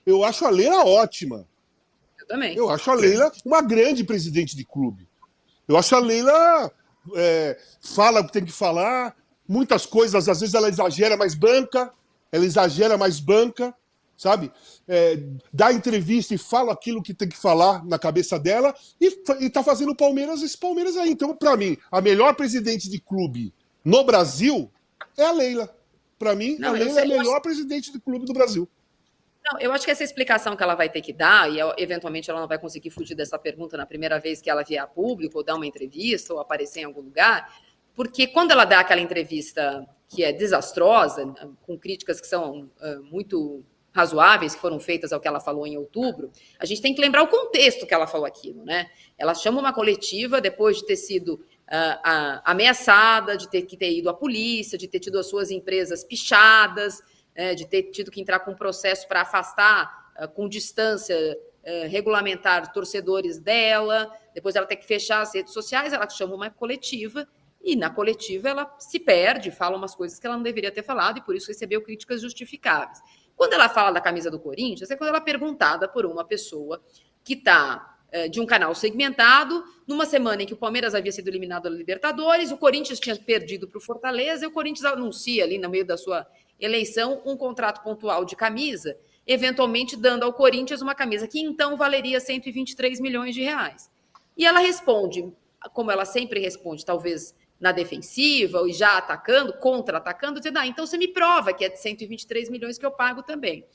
Eu acho a Leila ótima. Eu também. Eu acho a Leila uma grande presidente de clube. Eu acho a Leila fala o que tem que falar, muitas coisas, às vezes ela exagera, mas banca, sabe? Dá entrevista e fala aquilo que tem que falar na cabeça dela e tá fazendo esse Palmeiras aí. Então, para mim, a melhor presidente de clube no Brasil é a Leila. Para mim, a Leila é a melhor presidente de clube do Brasil. Não, eu acho que essa explicação que ela vai ter que dar, e eventualmente ela não vai conseguir fugir dessa pergunta na primeira vez que ela vier a público, ou dar uma entrevista, ou aparecer em algum lugar, porque quando ela dá aquela entrevista que é desastrosa, com críticas que são muito razoáveis, que foram feitas ao que ela falou em outubro, a gente tem que lembrar o contexto que ela falou aquilo, né? Ela chama uma coletiva depois de ter sido ameaçada, de ter que ter ido à polícia, de ter tido as suas empresas pichadas, de ter tido que entrar com um processo para afastar com distância regulamentar torcedores dela, depois ela tem que fechar as redes sociais, ela chama uma coletiva, e na coletiva ela se perde, fala umas coisas que ela não deveria ter falado, e por isso recebeu críticas justificáveis. Quando ela fala da camisa do Corinthians, é quando ela é perguntada por uma pessoa que está de um canal segmentado, numa semana em que o Palmeiras havia sido eliminado da Libertadores, o Corinthians tinha perdido para o Fortaleza, e o Corinthians anuncia ali no meio da sua eleição um contrato pontual de camisa, eventualmente dando ao Corinthians uma camisa que então valeria 123 milhões de reais. E ela responde, como ela sempre responde, talvez na defensiva, e já atacando, contra-atacando, dizendo, então você me prova que é de 123 milhões que eu pago também.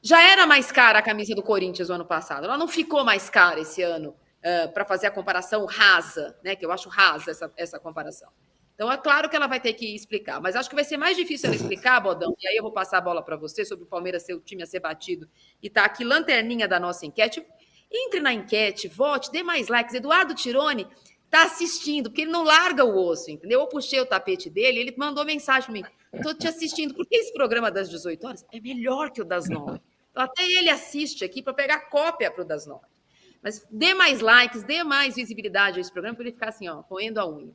Já era mais cara a camisa do Corinthians no ano passado, ela não ficou mais cara esse ano para fazer a comparação rasa, né, que eu acho rasa essa comparação. Então, é claro que ela vai ter que explicar, mas acho que vai ser mais difícil ela explicar, Bodão, e aí eu vou passar a bola para você sobre o Palmeiras ser o time a ser batido, e tá aqui lanterninha da nossa enquete. Entre na enquete, vote, dê mais likes. Eduardo Tironi tá assistindo, porque ele não larga o osso, entendeu? Eu puxei o tapete dele, ele mandou mensagem para mim, estou te assistindo, porque esse programa das 18 horas é melhor que o das 9. Então, até ele assiste aqui para pegar cópia para o das 9. Mas dê mais likes, dê mais visibilidade a esse programa, para ele ficar assim, ó, roendo a unha.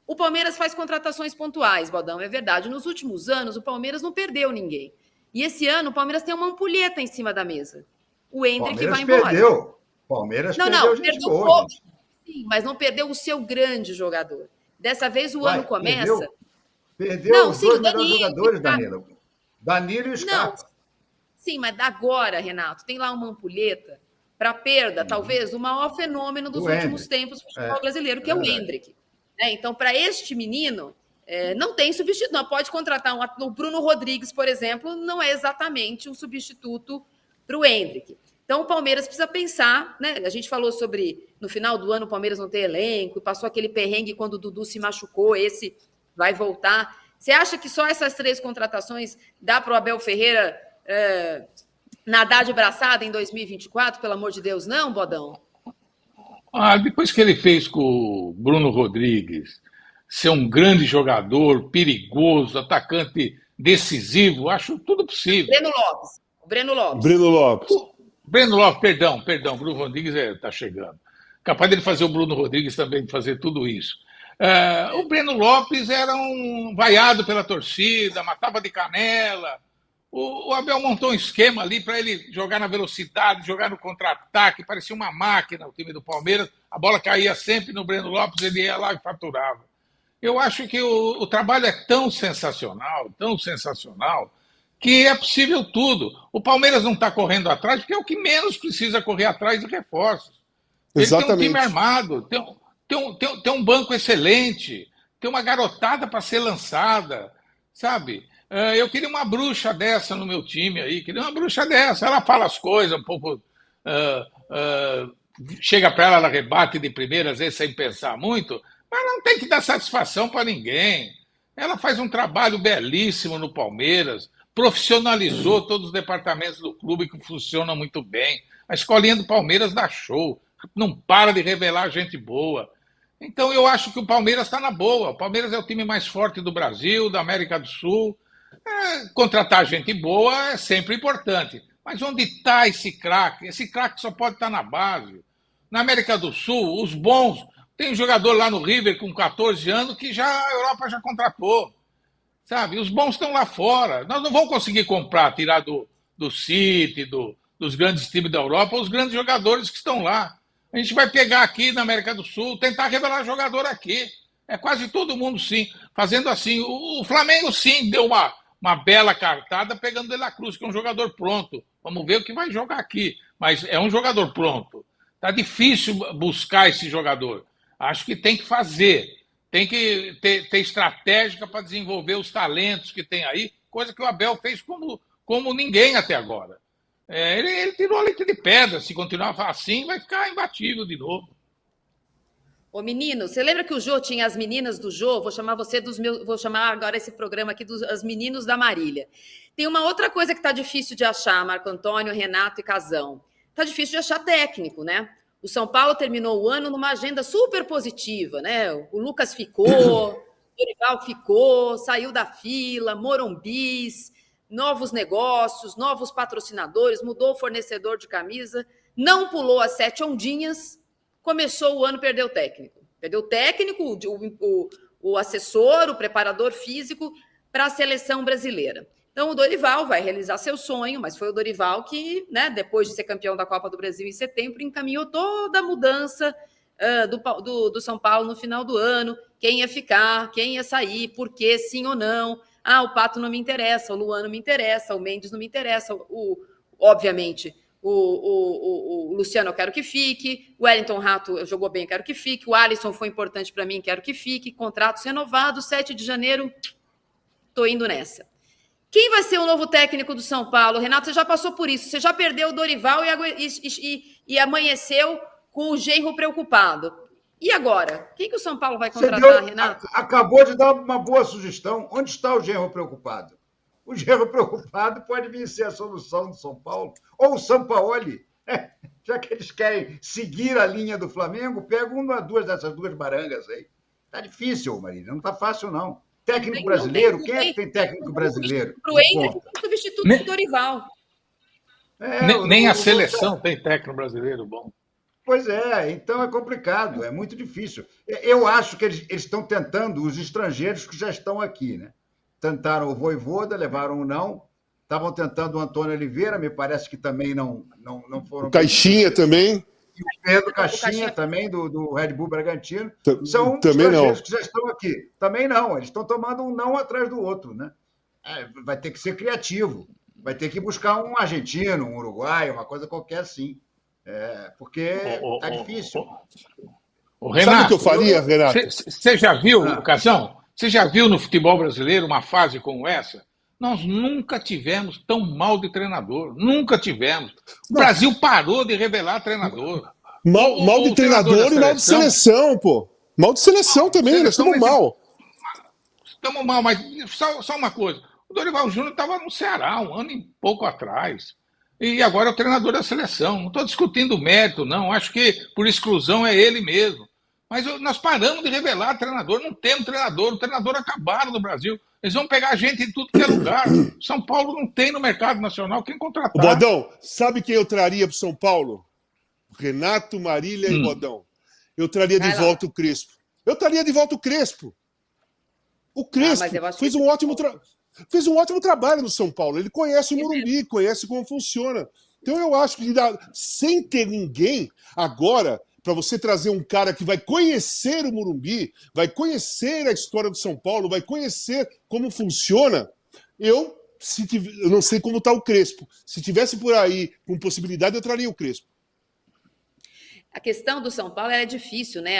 O Palmeiras faz contratações pontuais, Baldão, é verdade. Nos últimos anos, o Palmeiras não perdeu ninguém. E esse ano, o Palmeiras tem uma ampulheta em cima da mesa. O Endrick vai embora. Palmeiras perdeu gente boa. Sim, mas não perdeu o seu grande jogador. Dessa vez, o ano começa... Perdeu os dois melhores jogadores, Danilo. Danilo e o Scarpa. Sim, mas agora, Renato, tem lá uma ampulheta para perda, talvez, do maior fenômeno dos últimos tempos do futebol brasileiro, que é o Endrick. Então, para este menino, não tem substituto. Não pode contratar o Bruno Rodrigues, por exemplo, não é exatamente um substituto para o Endrick. Então, o Palmeiras precisa pensar, né? A gente falou sobre, no final do ano, o Palmeiras não ter elenco, e passou aquele perrengue quando o Dudu se machucou, esse vai voltar. Você acha que só essas 3 contratações dá para o Abel Ferreira nadar de braçada em 2024? Pelo amor de Deus, não, Bodão? Depois que ele fez com o Bruno Rodrigues ser um grande jogador, perigoso, atacante decisivo, acho tudo possível. Breno Lopes, perdão, Bruno Rodrigues está chegando. Capaz dele fazer o Bruno Rodrigues também fazer tudo isso. O Breno Lopes era um vaiado pela torcida, matava de canela. O Abel montou um esquema ali para ele jogar na velocidade, jogar no contra-ataque, parecia uma máquina o time do Palmeiras, a bola caía sempre no Breno Lopes, ele ia lá e faturava. Eu acho que o trabalho é tão sensacional, que é possível tudo. O Palmeiras não está correndo atrás, porque é o que menos precisa correr atrás de reforços. Ele tem um time armado, tem um banco excelente, tem uma garotada para ser lançada, sabe? Eu queria uma bruxa dessa no meu time aí, ela fala as coisas um pouco, chega para ela rebate de primeira, às vezes sem pensar muito, mas não tem que dar satisfação para ninguém. Ela faz um trabalho belíssimo no Palmeiras, profissionalizou todos os departamentos do clube que funcionam muito bem. A escolinha do Palmeiras dá show, não para de revelar gente boa. Então eu acho que o Palmeiras está na boa. O Palmeiras é o time mais forte do Brasil, da América do Sul. Contratar gente boa é sempre importante. Mas onde está esse craque? Esse craque só pode estar na base. Na América do Sul, os bons... Tem um jogador lá no River com 14 anos que a Europa já contratou. Sabe? Os bons estão lá fora. Nós não vamos conseguir comprar, tirar do City, dos grandes times da Europa, os grandes jogadores que estão lá. A gente vai pegar aqui na América do Sul, tentar revelar jogador aqui. É quase todo mundo, sim, fazendo assim. O Flamengo, sim, deu uma bela cartada pegando De La Cruz, que é um jogador pronto. Vamos ver o que vai jogar aqui. Mas é um jogador pronto. Tá difícil buscar esse jogador. Acho que tem que fazer. Tem que ter estratégia para desenvolver os talentos que tem aí, coisa que o Abel fez como ninguém até agora. Ele tirou a leite de pedra. Se continuar assim, vai ficar imbatível de novo. Ô, menino, você lembra que o Jô tinha as meninas do Jô? Vou chamar agora esse programa aqui dos meninos da Marília. Tem uma outra coisa que está difícil de achar, Marco Antônio, Renato e Casão. Está difícil de achar técnico, né? O São Paulo terminou o ano numa agenda super positiva, né? O Lucas ficou, o Dorival ficou, saiu da fila, Morumbis, novos negócios, novos patrocinadores, mudou o fornecedor de camisa, não pulou as 7 ondinhas, começou o ano, perdeu o técnico. Perdeu o técnico, o assessor, o preparador físico para a seleção brasileira. Então, o Dorival vai realizar seu sonho, mas foi o Dorival que, né, depois de ser campeão da Copa do Brasil em setembro, encaminhou toda a mudança do São Paulo no final do ano, quem ia ficar, quem ia sair, por quê, sim ou não. Ah, o Pato não me interessa, o Luan não me interessa, o Mendes não me interessa, obviamente, o Luciano eu quero que fique, o Wellington Rato jogou bem, quero que fique, o Alisson foi importante para mim, quero que fique, contratos renovados, 7 de janeiro, estou indo nessa. Quem vai ser o novo técnico do São Paulo? Renato, você já passou por isso. Você já perdeu o Dorival e amanheceu com o genro preocupado. E agora? Quem que o São Paulo vai contratar, Renato? Acabou de dar uma boa sugestão. Onde está o genro preocupado? O genro preocupado pode vir ser a solução do São Paulo. Ou o Sampaoli. Já que eles querem seguir a linha do Flamengo, pega uma, duas dessas duas barangas aí. Tá difícil, Marília. Não tá fácil, não. Técnico brasileiro? Quem é que tem técnico brasileiro? Para o Ender, tem substituto do Dorival. Nem a seleção tem técnico brasileiro bom. Pois é, então é complicado, é muito difícil. Eu acho que eles estão tentando os estrangeiros que já estão aqui, né? Tentaram o Vojvoda, levaram o não. Estavam tentando o Antônio Oliveira, me parece que também não foram. O Caixinha também. E o Pedro Caixinha também, do Red Bull Bragantino. São também estrangeiros não. que já estão aqui. Também não, eles estão tomando um não atrás do outro, né? Vai ter que ser criativo. Vai ter que buscar um argentino, um uruguaio, uma coisa qualquer assim. Porque está difícil. Renato, sabe o que eu faria, Renato? Você já viu, Casão? Você já viu no futebol brasileiro uma fase como essa? Nós nunca tivemos tão mal de treinador. Nunca tivemos. O Brasil parou de revelar treinador. Mal de treinador e mal de seleção, pô. Mal de seleção também, nós estamos mal. Estamos mal, mas só uma coisa. O Dorival Júnior estava no Ceará 1 ano e pouco atrás. E agora é o treinador da seleção. Não estou discutindo o mérito, não. Acho que por exclusão é ele mesmo. Mas nós paramos de revelar treinador. Não temos treinador. O treinador acabaram no Brasil. Eles vão pegar gente em tudo que é lugar. São Paulo não tem no mercado nacional quem contratar. Bodão, sabe quem eu traria para São Paulo? Renato, Marília e Bodão. Eu traria de volta o Crespo. Eu traria de volta o Crespo. O Crespo fez um ótimo trabalho no São Paulo. Ele conhece o Morumbi, conhece como funciona. Então eu acho que sem ter ninguém agora, para você trazer um cara que vai conhecer o Morumbi, vai conhecer a história do São Paulo, vai conhecer como funciona, eu não sei como está o Crespo. Se tivesse por aí com possibilidade, eu traria o Crespo. A questão do São Paulo é difícil, né?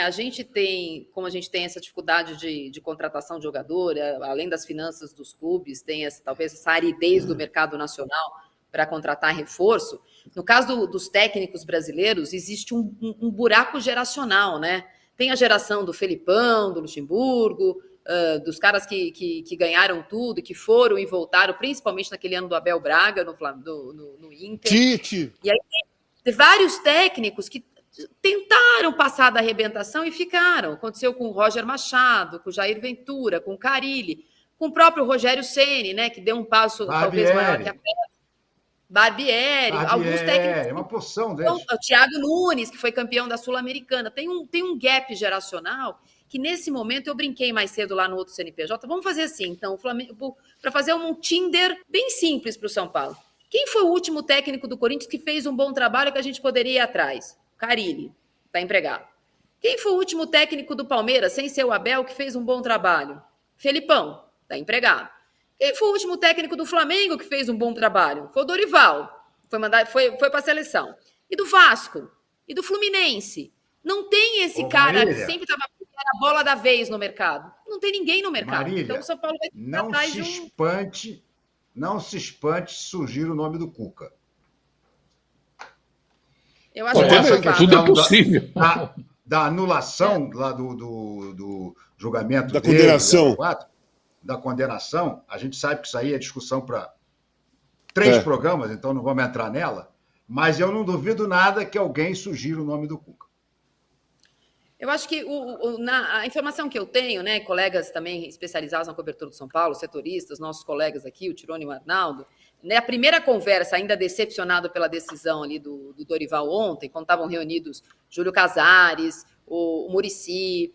Como a gente tem essa dificuldade de contratação de jogador, além das finanças dos clubes, tem talvez essa aridez do mercado nacional para contratar reforço. No caso dos técnicos brasileiros, existe um buraco geracional, né? Tem a geração do Felipão, do Luxemburgo, dos caras que ganharam tudo, que foram e voltaram, principalmente naquele ano do Abel Braga, no Inter. Tite! E aí tem vários técnicos que tentaram passar da arrebentação e ficaram. Aconteceu com o Roger Machado, com o Jair Ventura, com o Carille, com o próprio Rogério Ceni, né, que deu um passo talvez maior que a perna. Barbieri, alguns técnicos. É uma porção deles. O Thiago Nunes, que foi campeão da Sul-Americana. Tem um gap geracional que, nesse momento, eu brinquei mais cedo lá no outro CNPJ. Vamos fazer assim, então, para fazer um Tinder bem simples para o São Paulo. Quem foi o último técnico do Corinthians que fez um bom trabalho que a gente poderia ir atrás? Carille, está empregado. Quem foi o último técnico do Palmeiras, sem ser o Abel, que fez um bom trabalho? Felipão, está empregado. Quem foi o último técnico do Flamengo que fez um bom trabalho? Foi o Dorival, foi para a seleção. E do Vasco? E do Fluminense? Não tem esse cara Marília, que sempre estava a bola da vez no mercado. Não tem ninguém no mercado. Marília, então o São Paulo vai ficar atrás de um... Não se espante se surgir o nome do Cuca. Eu acho que tudo é possível. Da anulação lá do julgamento da dele, condenação. Da condenação, a gente sabe que isso aí é discussão para 3 programas, então não vamos entrar nela, mas eu não duvido nada que alguém sugira o nome do Cuca. Eu acho que a informação que eu tenho, né, colegas também especializados na cobertura do São Paulo, setoristas, nossos colegas aqui, o Tirone e o Arnaldo, né, a primeira conversa, ainda decepcionado pela decisão ali do Dorival ontem, quando estavam reunidos Júlio Casares, o Muricy,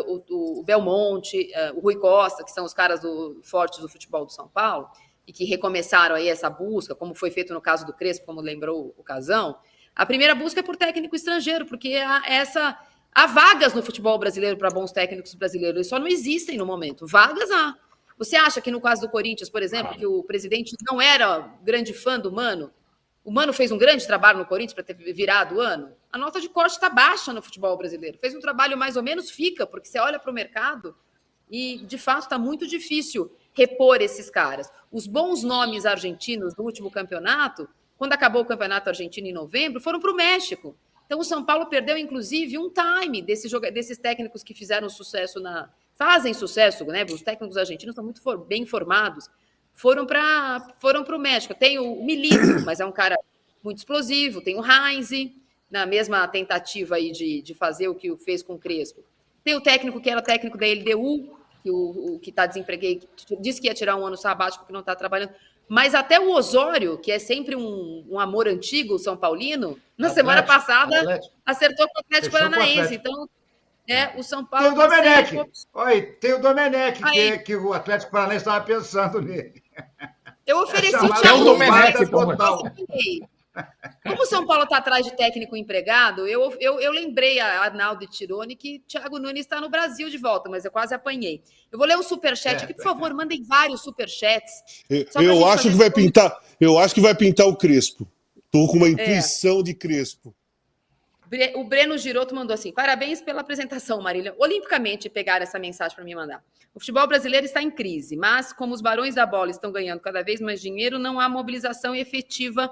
o Belmonte, o Rui Costa, que são os caras fortes do futebol do São Paulo, e que recomeçaram aí essa busca, como foi feito no caso do Crespo, como lembrou o Casão. A primeira busca é por técnico estrangeiro, porque há vagas no futebol brasileiro para bons técnicos brasileiros, eles só não existem no momento. Vagas há. Você acha que no caso do Corinthians, por exemplo, que o presidente não era grande fã do Mano? O Mano fez um grande trabalho no Corinthians para ter virado o ano? A nota de corte está baixa no futebol brasileiro. Fez um trabalho mais ou menos, fica, porque você olha para o mercado e, de fato, está muito difícil repor esses caras. Os bons nomes argentinos do último campeonato, quando acabou o campeonato argentino em novembro, foram para o México. Então, o São Paulo perdeu, inclusive, um time desses técnicos que fizeram sucesso fazem sucesso, né? Os técnicos argentinos são muito bem formados. Foram para o México. Tem o Milito, mas é um cara muito explosivo. Tem o Heinz, na mesma tentativa aí de fazer o que fez com o Crespo. Tem o técnico que era técnico da LDU, que está desempregado, disse que ia tirar um ano sabático porque não está trabalhando. Mas até o Osório, que é sempre um amor antigo, São Paulino, na semana passada acertou com o Atlético Paranaense. Então, o São Paulo... Tem o Domenech. Tem o Domenech, que o Atlético Paranaense estava pensando nele. Eu ofereci o Thiago Domenech. Como o São Paulo está atrás de técnico empregado, eu lembrei a Arnaldo e Tirone que Thiago Nunes está no Brasil de volta, mas eu quase apanhei. Eu vou ler o superchat aqui, por favor, mandem vários superchats. Eu acho que vai pintar. Eu acho que vai pintar o Crespo. Estou com uma intuição de Crespo. O Breno Giroto mandou assim: parabéns pela apresentação, Marília. Olimpicamente pegaram essa mensagem para me mandar. O futebol brasileiro está em crise, mas como os barões da bola estão ganhando cada vez mais dinheiro, não há mobilização efetiva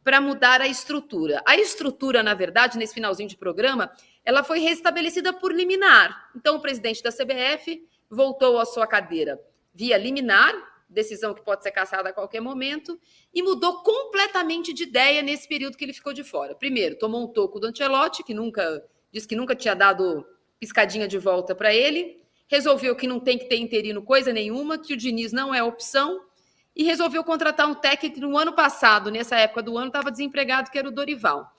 para mudar a estrutura. A estrutura, na verdade, nesse finalzinho de programa, ela foi restabelecida por liminar. Então, o presidente da CBF voltou à sua cadeira via liminar, decisão que pode ser cassada a qualquer momento, e mudou completamente de ideia nesse período que ele ficou de fora. Primeiro, tomou um toco do Ancelotti, que disse que nunca tinha dado piscadinha de volta para ele, resolveu que não tem que ter interino coisa nenhuma, que o Diniz não é opção, e resolveu contratar um técnico que no ano passado, nessa época do ano, estava desempregado, que era o Dorival.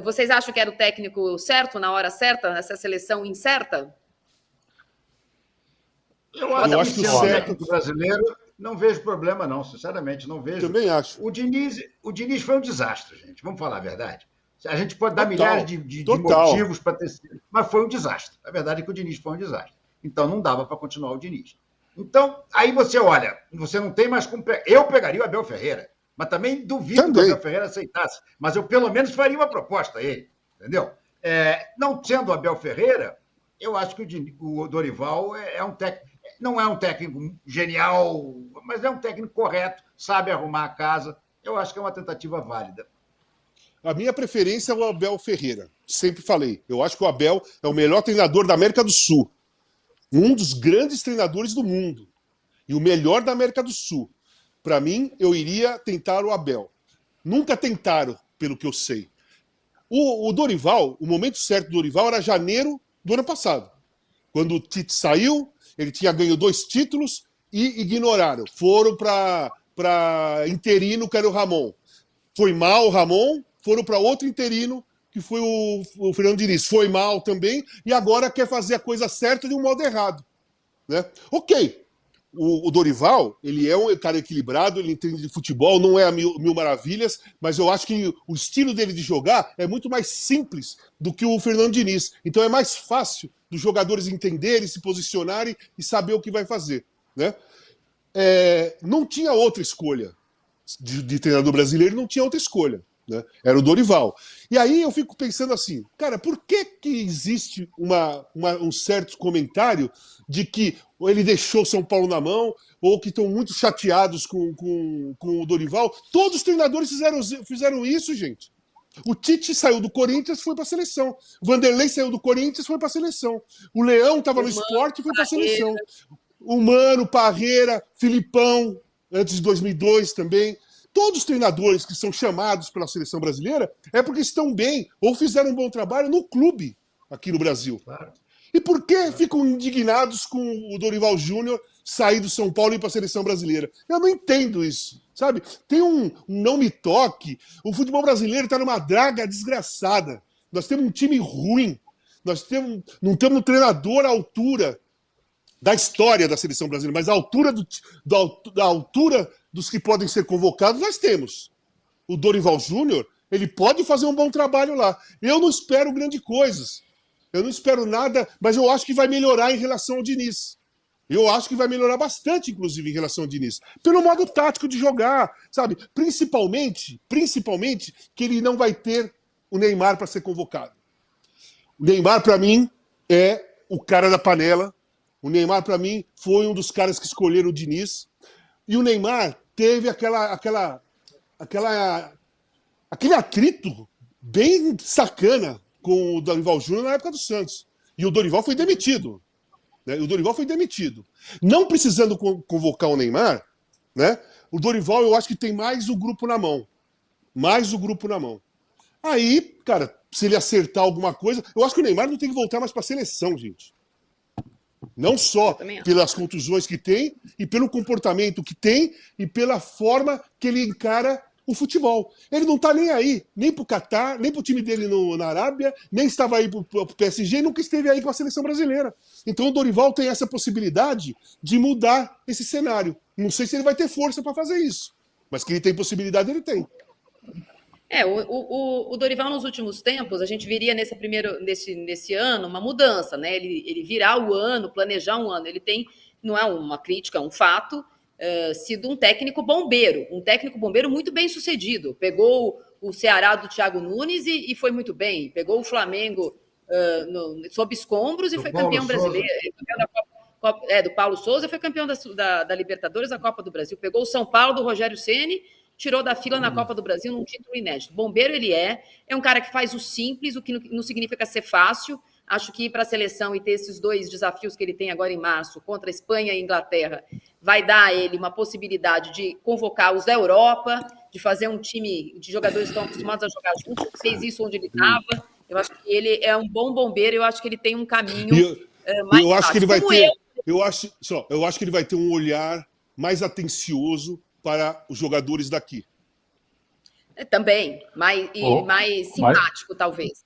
Vocês acham que era o técnico certo, na hora certa, nessa seleção incerta? Eu acho que o técnico brasileiro não vejo problema, não, sinceramente, não vejo. Também acho. O Diniz foi um desastre, gente, vamos falar a verdade. A gente pode dar milhares de motivos para ter sido, mas foi um desastre. A verdade é que o Diniz foi um desastre. Então, não dava para continuar o Diniz. Então, aí você olha, você não tem mais como... Eu pegaria o Abel Ferreira, mas também duvido que o Abel Ferreira aceitasse. Mas eu, pelo menos, faria uma proposta a ele, entendeu? Não sendo o Abel Ferreira, eu acho que o Dorival não é um técnico genial, mas é um técnico correto, sabe arrumar a casa. Eu acho que é uma tentativa válida. A minha preferência é o Abel Ferreira. Sempre falei. Eu acho que o Abel é o melhor treinador da América do Sul. Um dos grandes treinadores do mundo. E o melhor da América do Sul. Para mim, eu iria tentar o Abel. Nunca tentaram, pelo que eu sei. O Dorival, o momento certo do Dorival era janeiro do ano passado. Quando o Tite saiu, ele tinha ganho 2 títulos e ignoraram. Foram para interino, que era o Ramon. Foi mal o Ramon, foram para outro interino, que foi o Fernando Diniz. Foi mal também, e agora quer fazer a coisa certa de um modo errado. Né? Ok. o Dorival, ele é um cara equilibrado, ele entende de futebol, não é a mil maravilhas, mas eu acho que o estilo dele de jogar é muito mais simples do que o Fernando Diniz. Então é mais fácil dos jogadores entenderem, se posicionarem e saber o que vai fazer, né? Não tinha outra escolha de treinador brasileiro, não tinha outra escolha, né? Era o Dorival. E aí eu fico pensando assim, cara, por que existe um certo comentário de que ele deixou São Paulo na mão, ou que estão muito chateados com o Dorival? Todos os treinadores fizeram isso, gente. O Tite saiu do Corinthians e foi para a seleção. O Vanderlei saiu do Corinthians e foi para a seleção. O Leão estava no Sport e foi para a seleção. O Mano, Parreira, Filipão, antes de 2002 também. Todos os treinadores que são chamados pela seleção brasileira é porque estão bem ou fizeram um bom trabalho no clube aqui no Brasil. Claro. E por que ficam indignados com o Dorival Júnior sair do São Paulo e ir para a seleção brasileira? Eu não entendo isso, sabe? Tem um não me toque. O futebol brasileiro está numa draga desgraçada. Nós temos um time ruim. Não temos um treinador à altura da história da seleção brasileira, mas à altura, da altura dos que podem ser convocados, nós temos. O Dorival Júnior, ele pode fazer um bom trabalho lá. Eu não espero grandes coisas. Eu não espero nada, mas eu acho que vai melhorar em relação ao Diniz. Eu acho que vai melhorar bastante, inclusive, em relação ao Diniz. Pelo modo tático de jogar, sabe? Principalmente que ele não vai ter o Neymar para ser convocado. O Neymar, para mim, é o cara da panela. O Neymar, para mim, foi um dos caras que escolheram o Diniz. E o Neymar teve aquele atrito bem sacana com o Dorival Júnior na época do Santos. E o Dorival foi demitido. Né? Não precisando convocar o Neymar, né? O Dorival, eu acho que tem mais o grupo na mão. Aí, cara, se ele acertar alguma coisa... Eu acho que o Neymar não tem que voltar mais para a seleção, gente. Não só pelas contusões que tem, e pelo comportamento que tem, e pela forma que ele encara o futebol. Ele não está nem aí, nem para o Catar, nem para o time dele na Arábia, nem estava aí para o PSG, e nunca esteve aí com a seleção brasileira. Então o Dorival tem essa possibilidade de mudar esse cenário. Não sei se ele vai ter força para fazer isso, mas que ele tem possibilidade, ele tem. O Dorival, nos últimos tempos, a gente viria nesse ano uma mudança, né? Ele virar o ano, planejar um ano. Ele tem, não é uma crítica, é um fato, sido um técnico bombeiro muito bem sucedido. Pegou o Ceará do Thiago Nunes e foi muito bem. Pegou o Flamengo sob escombros e foi campeão brasileiro. Do Paulo Souza, foi campeão da Libertadores, da Copa do Brasil. Pegou o São Paulo do Rogério Ceni, tirou da fila na Copa do Brasil num título inédito. Bombeiro ele é um cara que faz o simples, o que não significa ser fácil. Acho que ir para a seleção e ter esses dois desafios que ele tem agora em março, contra a Espanha e a Inglaterra, vai dar a ele uma possibilidade de convocar os da Europa, de fazer um time de jogadores que estão acostumados a jogar juntos, fez isso onde ele estava. Eu acho que ele é um bom bombeiro, eu acho que ele tem um caminho mais eu acho fácil. Que ele vai ter, eu acho que ele vai ter um olhar mais atencioso para os jogadores daqui. Também, mais simpático, talvez.